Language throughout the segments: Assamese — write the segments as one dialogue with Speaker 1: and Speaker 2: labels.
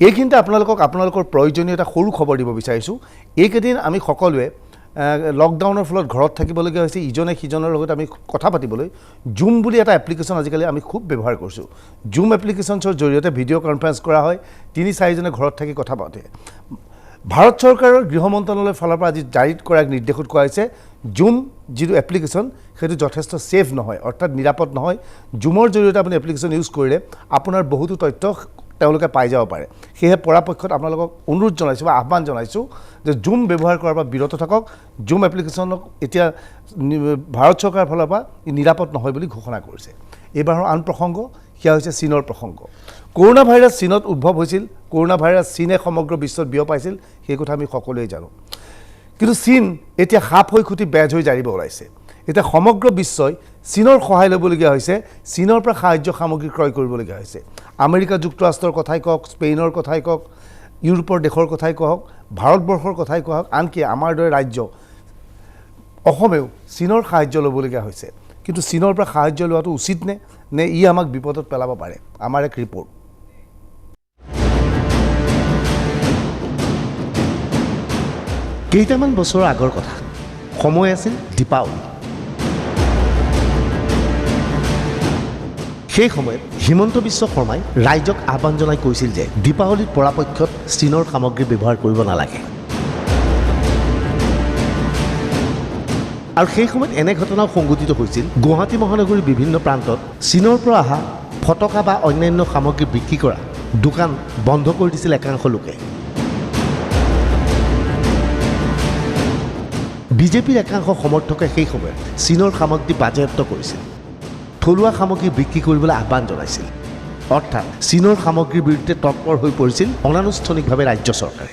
Speaker 1: এইখিনিতে আপোনালোকৰ প্ৰয়োজনীয় এটা সৰু খবৰ দিব বিচাৰিছোঁ। এইকেইদিন আমি সকলোৱে লকডাউনৰ ফলত ঘৰত থাকিবলগীয়া হৈছে, ইজনে সিজনৰ লগত আমি কথা পাতিবলৈ জুম বুলি এটা এপ্লিকেশ্যন আজিকালি আমি খুব ব্যৱহাৰ কৰিছোঁ। জুম এপ্লিকেশ্যনছৰ জৰিয়তে ভিডিঅ' কনফাৰেন্স কৰা হয়, ৩-৪জনে ঘৰত থাকি কথা পাতে। ভাৰত চৰকাৰৰ গৃহ মন্ত্ৰালয়ৰ ফালৰ পৰা আজি জাৰি কৰা এক নিৰ্দেশত কোৱা হৈছে জুম যিটো এপ্লিকেশ্যন সেইটো যথেষ্ট ছেফ নহয়, অৰ্থাৎ নিৰাপদ নহয়। জুমৰ জৰিয়তে আপুনি এপ্লিকেশ্যন ইউজ কৰিলে আপোনাৰ বহুতো তথ্য তেওঁলোকে পাই যাব পাৰে। সেয়েহে পৰাপক্ষত আপোনালোকক অনুৰোধ জনাইছোঁ বা আহ্বান জনাইছোঁ যে জুম ব্যৱহাৰ কৰাৰ পৰা বিৰত থাকক। জুম এপ্লিকেশ্যনক এতিয়া ভাৰত চৰকাৰৰ ফালৰ পৰা নিৰাপদ নহয় বুলি ঘোষণা কৰিছে। এইবাৰৰ আন প্ৰসংগ সেয়া হৈছে চীনৰ প্ৰসংগ। কৰোণা ভাইৰাছ চীনত উদ্ভৱ হৈছিল, কৰোণা ভাইৰাছ চীনে সমগ্ৰ বিশ্বত বিয়পাইছিল, সেই কথা আমি সকলোৱে জানো। কিন্তু চীন এতিয়া সাপ হৈ খুটি বেজ হৈ জাৰিব ওলাইছে। এতিয়া সমগ্ৰ বিশ্বই চীনৰ সহায় ল'বলগীয়া হৈছে, চীনৰ পৰা সাহায্য সামগ্ৰী ক্ৰয় কৰিবলগীয়া হৈছে। আমেৰিকা যুক্তৰাষ্ট্ৰৰ কথাই কওক, স্পেইনৰ কথাই কওক, ইউৰোপৰ দেশৰ কথাই কওক, ভাৰতবৰ্ষৰ কথাই কওক, আনকি আমাৰ দৰে ৰাজ্য অসমেও চীনৰ সাহায্য ল'বলগীয়া হৈছে। কিন্তু চীনৰ পৰা সাহায্য লোৱাটো উচিত নে ই আমাক বিপদত পেলাব পাৰে? আমাৰ এক ৰিপৰ্ট। কেইটামান বছৰৰ আগৰ কথা, সময় আছিল দীপাৱলী। সেই সময়ত হিমন্ত বিশ্ব শৰ্মাই ৰাইজক আহ্বান জনাই কৈছিল যে দীপাৱলীত পৰাপক্ষত চীনৰ সামগ্ৰী ব্যৱহাৰ কৰিব নালাগে। আৰু সেই সময়ত এনে ঘটনাও সংঘটিত হৈছিল। গুৱাহাটী মহানগৰীৰ বিভিন্ন প্ৰান্তত চীনৰ পৰা অহা ফটকা বা অন্যান্য সামগ্ৰী বিক্ৰী কৰা দোকান বন্ধ কৰি দিছিল একাংশ লোকে। বিজেপিৰ একাংশ সমৰ্থকে সেই সময়ত চীনৰ সামগ্ৰী বাজেয়াপ্ত কৰিছিল, থলুৱা সামগ্ৰী বিক্ৰী কৰিবলৈ আহ্বান জনাইছিল। অৰ্থাৎ চীনৰ সামগ্ৰীৰ বিৰুদ্ধে তৎপৰ হৈ পৰিছিল অনানুষ্ঠানিকভাৱে ৰাজ্য চৰকাৰে।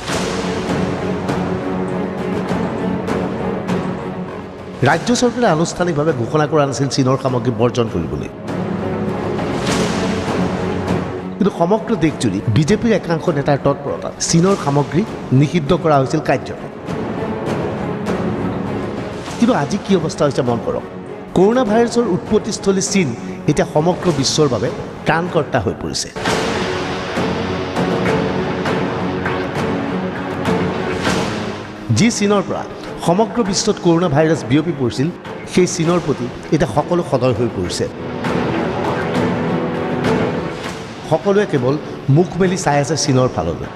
Speaker 1: ৰাজ্য চৰকাৰে আনুষ্ঠানিকভাৱে ঘোষণা কৰা নাছিল চীনৰ সামগ্ৰী বৰ্জন কৰিবলৈ। কিন্তু সমগ্ৰ দেশজুৰি বিজেপিৰ একাংশ নেতাৰ তৎপৰতাত চীনৰ সামগ্ৰী নিষিদ্ধ কৰা হৈছিল কাৰ্যত। কিন্তু আজি কি অৱস্থা হৈছে মন কৰক। কৰোণা ভাইৰাছৰ উৎপত্তিস্থলী চীন এতিয়া সমগ্ৰ বিশ্বৰ বাবে ত্ৰাণকৰ্তা হৈ পৰিছে। যি চীনৰ পৰা সমগ্ৰ বিশ্বত কৰোণা ভাইৰাছ বিয়পি পৰিছিল, সেই চীনৰ প্ৰতি এতিয়া সকলো সদয় হৈ পৰিছে। সকলোৱে কেৱল মুখ মেলি চাই আছে চীনৰ ফাললৈ।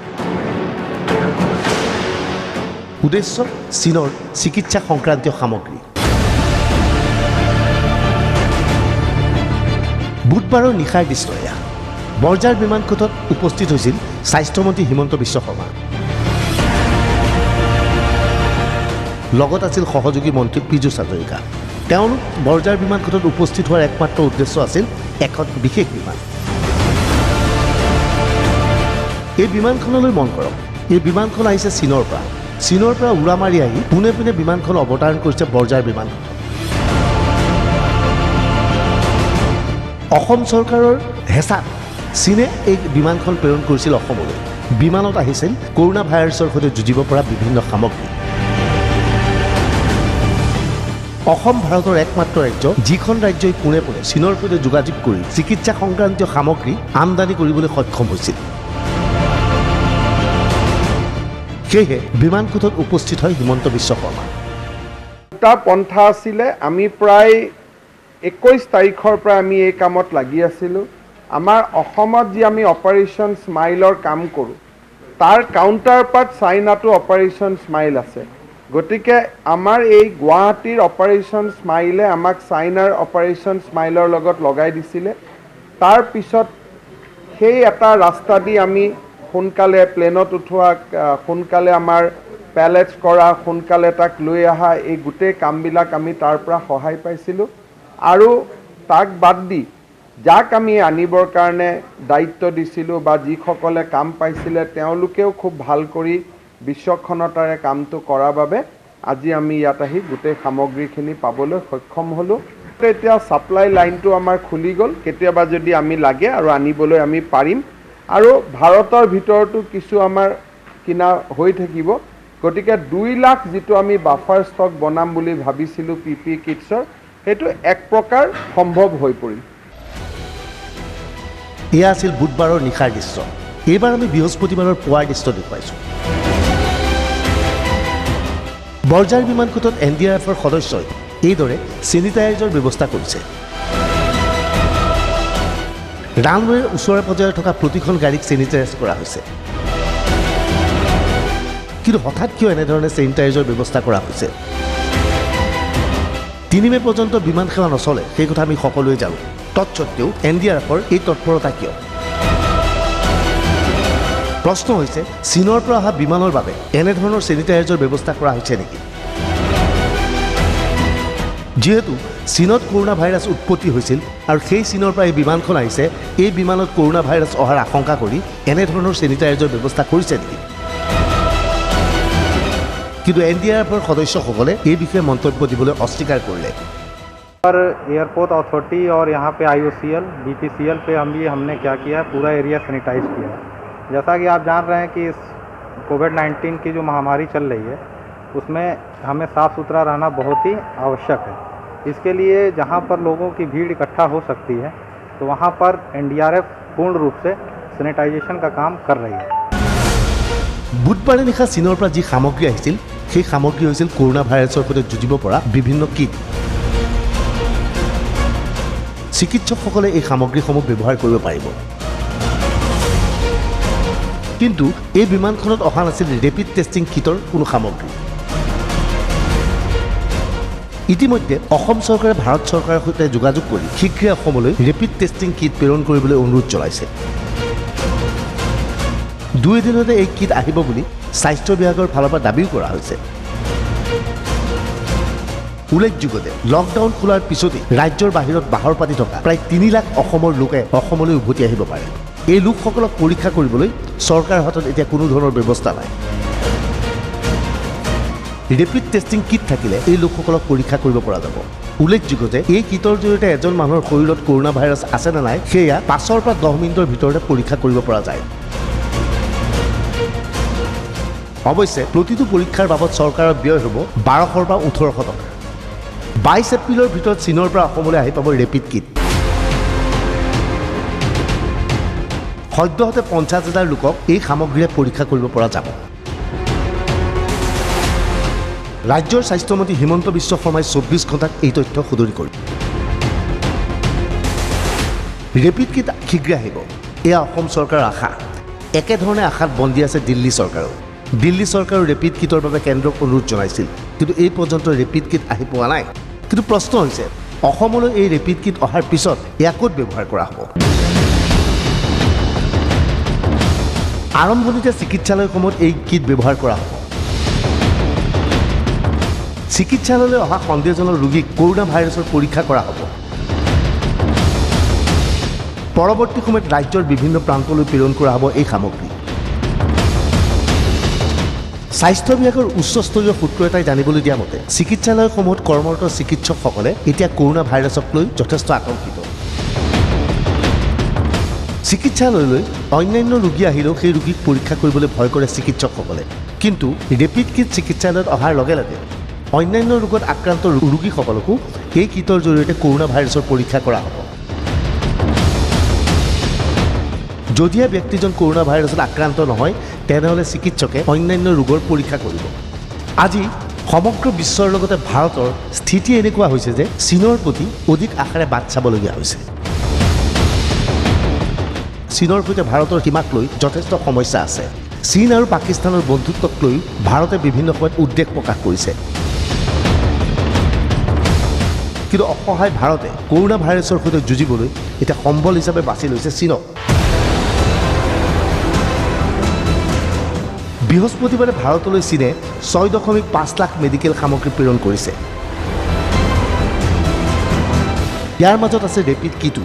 Speaker 1: উদ্দেশ্য চীনৰ চিকিৎসা সংক্ৰান্তীয় সামগ্ৰী। বুধবাৰৰ নিশাৰ দৃশ্য এয়া। বৰঝাৰ বিমানঘাটত উপস্থিত হৈছিল স্বাস্থ্যমন্ত্ৰী হিমন্ত বিশ্ব শৰ্মা। লগত আছিল সহযোগী মন্ত্ৰী পীযুষ হাজৰিকা। তেওঁলোক বৰঝাৰ বিমানঘাটত উপস্থিত হোৱাৰ একমাত্ৰ উদ্দেশ্য আছিল এখন বিশেষ বিমান। এই বিমানখনলৈ মন কৰক। এই বিমানখন আহিছে চীনৰ পৰা। চীনৰ পৰা উৰা মাৰি আহি পোনে পোনে বিমানখন অৱতৰণ কৰিছে বৰঝাৰ বিমানঘাটত। অসম চৰকাৰৰ হেঁচাত চীনে এই বিমানখন প্ৰেৰণ কৰিছিল অসমলৈ। বিমানত আহিছিল কৰোণা ভাইৰাছৰ সৈতে যুঁজিব পৰা বিভিন্ন সামগ্ৰী। অসম ভাৰতৰ একমাত্ৰ ৰাজ্য, যিখন ৰাজ্যই পোনে পোনে চীনৰ সৈতে যোগাযোগ কৰি চিকিৎসা সংক্ৰান্তীয় সামগ্ৰী আমদানি কৰিবলৈ সক্ষম হৈছিল। সেয়েহে বিমানঘাটত উপস্থিত হয় হিমন্ত বিশ্ব শৰ্মা।
Speaker 2: দুটা পন্থা আছিলে। আমি প্ৰায় 21 তাৰিখৰ পৰা আমি এই কামত লাগি আছিলোঁ। আমাৰ অসমত যি আমি অপাৰেশ্যন স্মাইলৰ কাম কৰোঁ, তাৰ কাউণ্টাৰ পাৰ্ট চাইনাটো অপাৰেশ্যন স্মাইল আছে। গতিকে আমাৰ এই গুৱাহাটীৰ অপাৰেশ্যন স্মাইলে আমাক চাইনাৰ অপাৰেশ্যন স্মাইলৰ লগত লগাই দিছিলে। তাৰপিছত সেই এটা ৰাস্তা দি আমি সোনকালে প্লেনত উঠোৱা, সোনকালে আমাৰ পেলেটছ কৰা, সোনকালে তাক লৈ অহা, এই গোটেই কামবিলাক আমি তাৰ পৰা সহায় পাইছিলোঁ। আৰু তাক বাদ দি যাক আমি আনিবৰ কাৰণে দায়িত্ব দিছিলোঁ বা যিসকলে কাম পাইছিলে তেওঁলোকেও খুব ভাল কৰি বিশ্বক্ষণতাৰে কামটো কৰাৰ বাবে আজি আমি ইয়াত আহি গোটেই সামগ্ৰীখিনি পাবলৈ সক্ষম হ'লোঁ। এতিয়া ছাপ্লাই লাইনটো আমাৰ খুলি গ'ল। কেতিয়াবা যদি আমি লাগে আৰু আনিবলৈ আমি পাৰিম। আৰু ভাৰতৰ ভিতৰতো কিছু আমাৰ কিনা হৈ থাকিব। গতিকে 2 লাখ যিটো আমি বাফাৰ ষ্টক বনাম বুলি ভাবিছিলোঁ PPE কিটছৰ, সেইটো এক প্ৰকাৰ সম্ভৱ হৈ পৰিল।
Speaker 1: এয়া আছিল বুধবাৰৰ নিশাৰ দৃশ্য। এইবাৰ আমি বৃহস্পতিবাৰৰ পুৱাৰ দৃশ্য দেখুৱাইছোঁ। বৰঝাৰ বিমানঘাটত NDRFৰ সদস্যই এইদৰে চেনিটাইজৰ ব্যৱস্থা কৰিছে। ৰানৱেৰ ওচৰে পাজৰে থকা প্ৰতিখন গাড়ীক চেনিটাইজ কৰা হৈছে। কিন্তু হঠাৎ কিয় এনেধৰণে চেনিটাইজৰ ব্যৱস্থা কৰা হৈছে? 3 মে পৰ্যন্ত বিমান সেৱা নচলে, সেই কথা আমি সকলোৱে জানো। তৎসত্ত্বেও NDRFৰ এই তৎপৰতা কিয়? প্ৰশ্ন হৈছে, চীনৰ পৰা অহা বিমানৰ বাবে এনেধৰণৰ চেনিটাইজৰ ব্যৱস্থা কৰা হৈছে নেকি? যিহেতু চীনত কৰোনা ভাইৰাছ উৎপত্তি হৈছিল আৰু সেই চীনৰ পৰা এই বিমানখন আহিছে, এই বিমানত কৰোনা ভাইৰাছ অহাৰ আশংকা কৰি এনেধৰণৰ চেনিটাইজৰ ব্যৱস্থা কৰিছে নেকি? কিন্তু NDRFৰ সদস্যসকলে এই বিষয়ে মন্তব্য দিবলৈ অস্বীকাৰ কৰিলে।
Speaker 3: पर एयरपोर्ट अथॉरिटी और यहाँ पे IOCL, BPCL पे हमने क्या किया है, पूरा एरिया सैनिटाइज किया है। जैसा कि आप जान रहे हैं कि इस कोविड-19 की जो महामारी चल रही है उसमें हमें साफ़ सुथरा रहना बहुत ही आवश्यक है। इसके लिए जहाँ पर लोगों की भीड़ इकट्ठा हो सकती है तो वहाँ पर NDRF पूर्ण रूप से सैनिटाइजेशन का काम कर रही है।
Speaker 1: বুধবাৰে নিশা চীনৰ পৰা যি সামগ্ৰী আহিছিল সেই সামগ্ৰী হৈছিল কৰোনা ভাইৰাছৰ সৈতে যুঁজিব পৰা বিভিন্ন কিট। চিকিৎসকসকলে এই সামগ্ৰীসমূহ ব্যৱহাৰ কৰিব পাৰিব। কিন্তু এই বিমানখনত অহা নাছিল ৰেপিড টেষ্টিং কিটৰ কোনো সামগ্ৰী। ইতিমধ্যে অসম চৰকাৰে ভাৰত চৰকাৰৰ সৈতে যোগাযোগ কৰি শীঘ্ৰে অসমলৈ ৰেপিড টেষ্টিং কিট প্ৰেৰণ কৰিবলৈ অনুৰোধ জনাইছে। 2 দিনতে এই কিট আহিব বুলি স্বাস্থ্য বিভাগৰ ফালৰ পৰা দাবীও কৰা হৈছে। উল্লেখযোগ্য যে লকডাউন খোলাৰ পিছতেই ৰাজ্যৰ বাহিৰত বাহৰ পাতি থকা প্ৰায় 3 লাখ অসমৰ লোকে অসমলৈ উভতি আহিব পাৰে। এই লোকসকলক পৰীক্ষা কৰিবলৈ চৰকাৰৰ হাতত এতিয়া কোনো ধৰণৰ ব্যৱস্থা নাই। ৰেপিড টেষ্টিং কিট থাকিলে এই লোকসকলক পৰীক্ষা কৰিব পৰা যাব। উল্লেখযোগ্য যে এই কিটৰ জৰিয়তে এজন মানুহৰ শৰীৰত কৰোনা ভাইৰাছ আছে নে নাই সেয়া 5 পৰা 10 মিনিটৰ ভিতৰতে পৰীক্ষা কৰিব পৰা যায়। অৱশ্যে প্ৰতিটো পৰীক্ষাৰ বাবদ চৰকাৰৰ ব্যয় হ'ব 1200 পৰা 1800 টকা। 22 এপ্ৰিলৰ ভিতৰত চীনৰ পৰা অসমলৈ আহি পাব ৰেপিড কিট। সদ্যহতে 50,000 লোকক এই সামগ্ৰীৰে পৰীক্ষা কৰিব পৰা যাব। ৰাজ্যৰ স্বাস্থ্যমন্ত্ৰী হিমন্ত বিশ্ব শৰ্মাই 24 ঘণ্টাত এই তথ্য সদৰি কৰে। ৰেপিড কিট শীঘ্ৰে আহিব, এয়া অসম চৰকাৰৰ আশা। একেধৰণে আশাত বন্দী আছে দিল্লী চৰকাৰো। দিল্লী চৰকাৰৰ ৰেপিড কিটৰ বাবে কেন্দ্ৰক অনুৰোধ জনাইছিল, কিন্তু এই পৰ্যন্ত ৰেপিড কিট আহি পোৱা নাই। কিন্তু প্ৰশ্ন হৈছে, অসমলৈ এই ৰেপিড কিট অহাৰ পিছত এয়া ক'ত ব্যৱহাৰ কৰা হ'ব? আৰম্ভণিতে চিকিৎসালয়সমূহত এই কিট ব্যৱহাৰ কৰা হ'ব। চিকিৎসালয়লৈ অহা সন্দেহজনক ৰোগীক কৰোনা ভাইৰাছৰ পৰীক্ষা কৰা হ'ব। পৰৱৰ্তী সময়ত ৰাজ্যৰ বিভিন্ন প্ৰান্তলৈ প্ৰেৰণ কৰা হ'ব এই সামগ্ৰী। স্বাস্থ্য বিভাগৰ উচ্চস্তৰীয় সূত্ৰ এটাই জানিবলৈ দিয়া মতে চিকিৎসালয়সমূহত কৰ্মৰত চিকিৎসকসকলে এতিয়া কৰোনা ভাইৰাছক লৈ যথেষ্ট আতংকিত। চিকিৎসালয়লৈ অন্যান্য ৰোগী আহিলেও সেই ৰোগীক পৰীক্ষা কৰিবলৈ ভয় কৰে চিকিৎসকসকলে। কিন্তু ৰেপিড কিট চিকিৎসালয়ত অহাৰ লগে লগে অন্যান্য ৰোগত আক্ৰান্ত ৰোগীসকলকো এই কিটৰ জৰিয়তে কৰোনা ভাইৰাছৰ পৰীক্ষা কৰা হ'ব। যদিহে ব্যক্তিজন কৰোনা ভাইৰাছত আক্ৰান্ত নহয় তেনেহ'লে চিকিৎসকে অন্যান্য ৰোগৰ পৰীক্ষা কৰিব। আজি সমগ্ৰ বিশ্বৰ লগতে ভাৰতৰ স্থিতি এনেকুৱা হৈছে যে চীনৰ প্ৰতি অধিক আশাৰে বাট চাবলগীয়া হৈছে। চীনৰ সৈতে ভাৰতৰ সীমাক লৈ যথেষ্ট সমস্যা আছে। চীন আৰু পাকিস্তানৰ বন্ধুত্বক লৈ ভাৰতে বিভিন্ন সময়ত উদ্বেগ প্ৰকাশ কৰিছে। কিন্তু অসহায় ভাৰতে কৰোনা ভাইৰাছৰ সৈতে যুঁজিবলৈ এতিয়া সম্বল হিচাপে বাছি লৈছে চীনক। বৃহস্পতিবাৰে ভাৰতলৈ চীনে 6.5 লাখ মেডিকেল সামগ্ৰী প্ৰেৰণ কৰিছে। ইয়াৰ মাজত আছে ৰেপিড কিটো।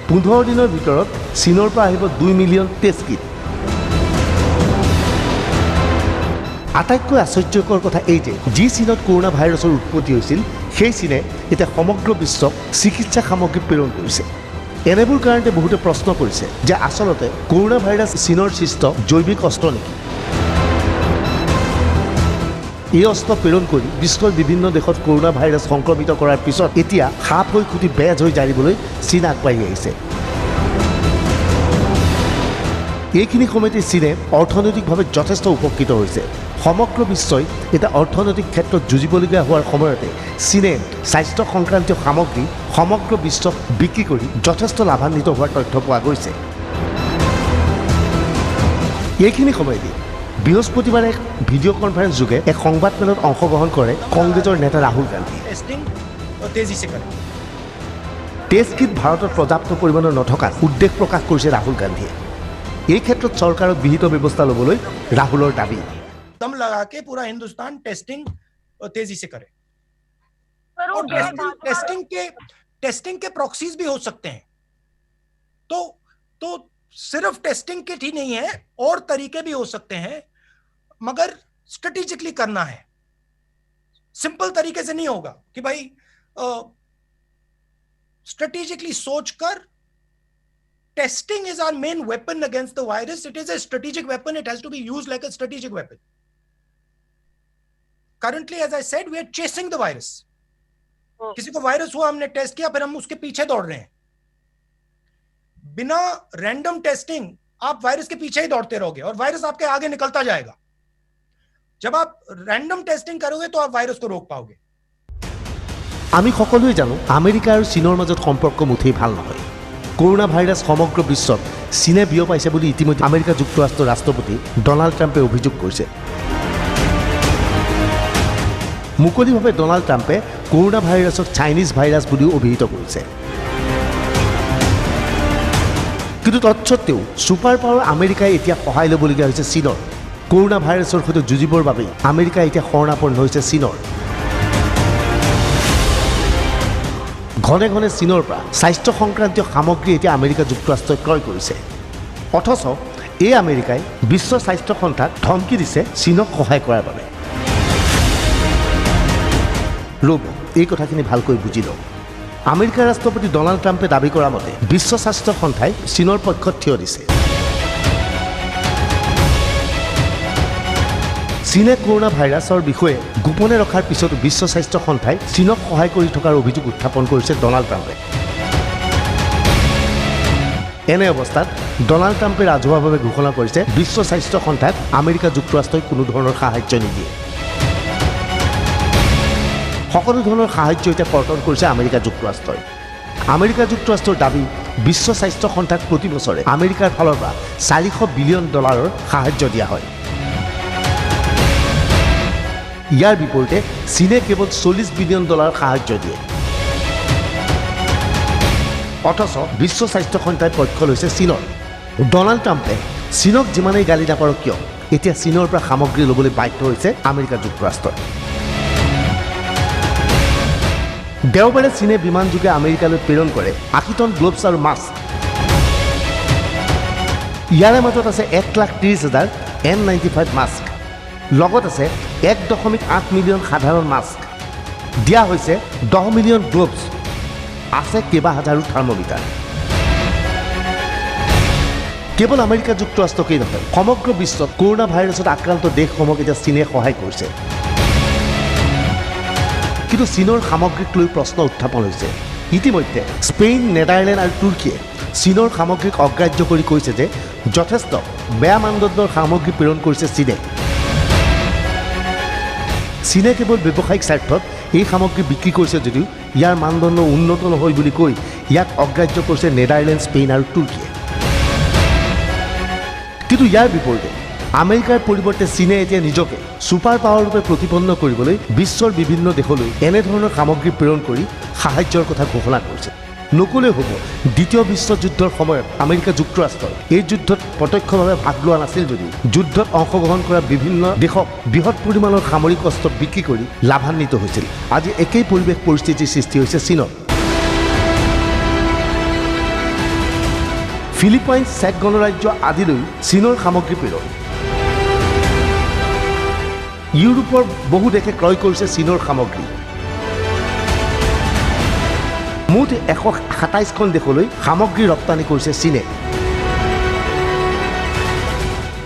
Speaker 1: 15 দিনৰ ভিতৰত চীনৰ পৰা আহিব 2 মিলিয়ন টেষ্ট কিট। আটাইতকৈ আশ্চৰ্যকৰ কথা এই যে যি চীনত কৰোনা ভাইৰাছৰ উৎপত্তি হৈছিল সেই চীনে এতিয়া সমগ্ৰ বিশ্বক চিকিৎসা সামগ্ৰী প্ৰেৰণ কৰিছে। এনেবোৰ কাৰণতে বহুতে প্ৰশ্ন কৰিছে যে আচলতে কৰোনা ভাইৰাছ চীনৰ সৃষ্ট জৈৱিক অস্ত্ৰ নেকি? এই অস্ত্ৰ প্ৰেৰণ কৰি বিশ্বৰ বিভিন্ন দেশত কৰোনা ভাইৰাছ সংক্ৰমিত কৰাৰ পিছত এতিয়া সাপ হৈ খুটি বেজ হৈ জাৰিবলৈ চীন আগবাঢ়ি আহিছে। এইখিনি সময়তে চীনে অৰ্থনৈতিকভাৱে যথেষ্ট উপকৃত হৈছে। সমগ্ৰ বিশ্বই এটা অৰ্থনৈতিক ক্ষেত্ৰত যুঁজিবলগীয়া হোৱাৰ সময়তে চীনে স্বাস্থ্য সংক্ৰান্তীয় সামগ্ৰী সমগ্ৰ বিশ্বক বিক্ৰী কৰি যথেষ্ট লাভান্বিত হোৱাৰ তথ্য পোৱা গৈছে। এইখিনি সময়তে বৃহস্পতিবাৰে এক ভিডিঅ' কনফাৰেন্স যোগে এক সংবাদমেলত অংশগ্ৰহণ কৰে কংগ্ৰেছৰ নেতা ৰাহুল গান্ধী। টেষ্ট কিট ভাৰতত পৰ্যাপ্ত পৰিমাণৰ নথকাত উদ্বেগ প্ৰকাশ কৰিছে ৰাহুল গান্ধীয়ে। এই ক্ষেত্ৰত চৰকাৰক বিহিত ব্যৱস্থা ল'বলৈ ৰাহুলৰ দাবী।
Speaker 4: दम लगा के पूरा हिंदुस्तान टेस्टिंग तेजी से करे और टेस्टिंग के प्रॉक्सीज भी हो सकते हैं। तो सिर्फ टेस्टिंग किट ही नहीं है, और तरीके भी हो सकते हैं, मगर स्ट्रेटेजिकली करना है। सिंपल तरीके से नहीं होगा कि भाई स्ट्रेटेजिकली सोचकर। Testing is our main weapon against the virus. It is a strategic weapon. It has to be used like a strategic weapon. Currently, as I said, we are chasing the virus. किसी को वायरस हुआ, हमने टेस्ट किया, फिर हम उसके पीछे दौड़ रहे हैं। बिना रैंडम टेस्टिंग आप वायरस के पीछे ही दौड़ते रहोगे और वायरस आपके आगे निकलता जाएगा। जब आप रैंडम टेस्टिंग करोगे तो आप वायरस को रोक पाओगे।
Speaker 1: আমি সকলোৱে জানো আমেৰিকা আৰু চীনৰ মাজত সম্পৰ্ক মুঠেই ভাল নহয়। কৰোনা ভাইৰাছ সমগ্ৰ বিশ্বত চীনে বিয়পাইছে বুলি ইতিমধ্যে আমেৰিকা যুক্তৰাষ্ট্ৰৰ ৰাষ্ট্ৰপতি ডনাল্ড ট্ৰাম্পে অভিযোগ কৰিছে। মুকলিভাৱে ডনাল্ড ট্ৰাম্পে কৰোনা ভাইৰাছক চাইনিজ ভাইৰাছ বুলিও অভিহিত কৰিছে। কিন্তু তৎসত্ত্বেও ছুপাৰ পাৱাৰ আমেৰিকাই এতিয়া সহায় ল'বলগীয়া হৈছে চীনৰ। কৰোনা ভাইৰাছৰ সৈতে যুঁজিবৰ বাবে আমেৰিকা এতিয়া শৰণাপন্ন হৈছে চীনৰ। ঘনে ঘনে চীনৰ পৰা স্বাস্থ্য সংক্ৰান্তীয় সামগ্ৰী এতিয়া আমেৰিকা যুক্তৰাষ্ট্ৰই ক্ৰয় কৰিছে। অথচ এই আমেৰিকাই বিশ্ব স্বাস্থ্য সংস্থাক ধমকি দিছে চীনক সহায় কৰাৰ বাবে। ৰ'ব, এই কথাখিনি ভালকৈ বুজি লওক। আমেৰিকাৰ ৰাষ্ট্ৰপতি ডনাল্ড ট্ৰাম্পে দাবী কৰা মতে বিশ্ব স্বাস্থ্য সংস্থাই চীনৰ পক্ষত থিয় দিছে। চীনে কৰোনা ভাইৰাছৰ বিষয়ে গোপনে ৰখাৰ পিছতো বিশ্ব স্বাস্থ্য সংস্থাই চীনক সহায় কৰি থকাৰ অভিযোগ উত্থাপন কৰিছে ডনাল্ড ট্ৰাম্পে। এনে অৱস্থাত ডনাল্ড ট্ৰাম্পে ৰাজহুৱাভাৱে ঘোষণা কৰিছে বিশ্ব স্বাস্থ্য সংস্থাক আমেৰিকা যুক্তৰাষ্ট্ৰই কোনো ধৰণৰ সাহায্য নিদিয়ে। সকলো ধৰণৰ সাহায্য এতিয়া কৰ্তন কৰিছে আমেৰিকা যুক্তৰাষ্ট্ৰই। আমেৰিকা যুক্তৰাষ্ট্ৰৰ দাবী, বিশ্ব স্বাস্থ্য সংস্থাক প্ৰতি বছৰে আমেৰিকাৰ ফালৰ পৰা $400 বিলিয়ন সাহায্য দিয়া হয়। ইয়াৰ বিপৰীতে চীনে কেৱল $40 বিলিয়ন সাহায্য দিয়ে। অথচ বিশ্ব স্বাস্থ্য সংস্থাই পক্ষ লৈছে চীনৰ। ডনাল্ড ট্ৰাম্পে চীনক যিমানেই গালি নাপাৰক কিয় এতিয়া চীনৰ পৰা সামগ্ৰী ল'বলৈ বাধ্য হৈছে আমেৰিকা যুক্তৰাষ্ট্ৰই। দেওবাৰে চীনে বিমানযোগে আমেৰিকালৈ প্ৰেৰণ কৰে 80 টন গ্লোভছ আৰু মাস্ক। ইয়াৰে মাজত আছে 1,30,000 N95 মাস্ক। লগত আছে 1.8 মিলিয়ন সাধাৰণ মাস্ক। দিয়া হৈছে 10 মিলিয়ন গ্লোভছ। আছে কেইবা হাজাৰো থাৰ্মোমিটাৰ। কেৱল আমেৰিকা যুক্তৰাষ্ট্ৰকেই নহয়, সমগ্ৰ বিশ্বত কৰোনা ভাইৰাছত আক্ৰান্ত দেশসমূহক এতিয়া চীনে সহায় কৰিছে। কিন্তু চীনৰ সামগ্ৰীক লৈ প্ৰশ্ন উত্থাপন হৈছে। ইতিমধ্যে স্পেইন, নেদাৰলেণ্ড আৰু তুৰ্কীয়ে চীনৰ সামগ্ৰীক অগ্ৰাহ্য কৰি কৈছে যে যথেষ্ট বেয়া মানদণ্ডৰ সামগ্ৰী প্ৰেৰণ কৰিছে চীনে। চীনে কেৱল ব্যৱসায়িক স্বাৰ্থত এই সামগ্ৰী বিক্ৰী কৰিছে যদিও ইয়াৰ মানদণ্ড উন্নত নহয় বুলি কৈ ইয়াক অগ্ৰাহ্য কৰিছে নেদাৰলেণ্ড, স্পেইন আৰু তুৰ্কীয়ে। কিন্তু ইয়াৰ বিপৰীতে আমেৰিকাৰ পৰিৱৰ্তে চীনে এতিয়া নিজকে ছুপাৰ পাৱাৰ ৰূপে প্ৰতিপন্ন কৰিবলৈ বিশ্বৰ বিভিন্ন দেশলৈ এনেধৰণৰ সামগ্ৰী প্ৰেৰণ কৰি সাহায্যৰ কথা ঘোষণা কৰিছে। নকলেও হ'ব, দ্বিতীয় বিশ্বযুদ্ধৰ সময়ত আমেৰিকা যুক্তৰাষ্ট্ৰই এই যুদ্ধত প্ৰত্যক্ষভাৱে ভাগ লোৱা নাছিল যদিও যুদ্ধত অংশগ্ৰহণ কৰা বিভিন্ন দেশক বৃহৎ পৰিমাণৰ সামৰিক অস্ত্ৰ বিক্ৰী কৰি লাভান্বিত হৈছিল। আজি একেই পৰিস্থিতিৰ সৃষ্টি হৈছে চীনত। ফিলিপাইনছ, চেক গণৰাজ্য আদিলৈ চীনৰ সামগ্ৰী প্ৰেৰণ। ইউৰোপৰ বহু দেশে ক্ৰয় কৰিছে চীনৰ সামগ্ৰী। মুঠ 127খন দেশলৈ সামগ্ৰী ৰপ্তানি কৰিছে চীনে।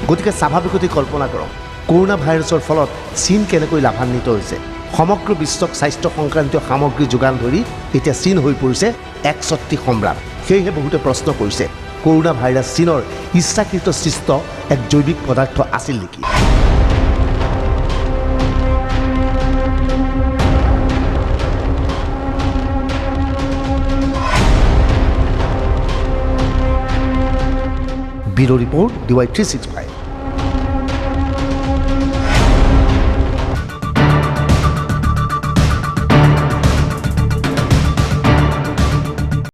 Speaker 1: গতিকে স্বাভাৱিকতে কল্পনা কৰক কৰোনা ভাইৰাছৰ ফলত চীন কেনেকৈ লাভান্বিত হৈছে। সমগ্ৰ বিশ্বক স্বাস্থ্য সংক্ৰান্তীয় সামগ্ৰী যোগান ধৰি এতিয়া চীন হৈ পৰিছে একছত্ৰী সম্ৰাট। সেয়েহে বহুতে প্ৰশ্ন কৰিছে কৰোণা ভাইৰাছ চীনৰ ইচ্ছাকৃত সৃষ্ট এক জৈৱিক পদাৰ্থ আছিল নেকি? Bureau report DY365।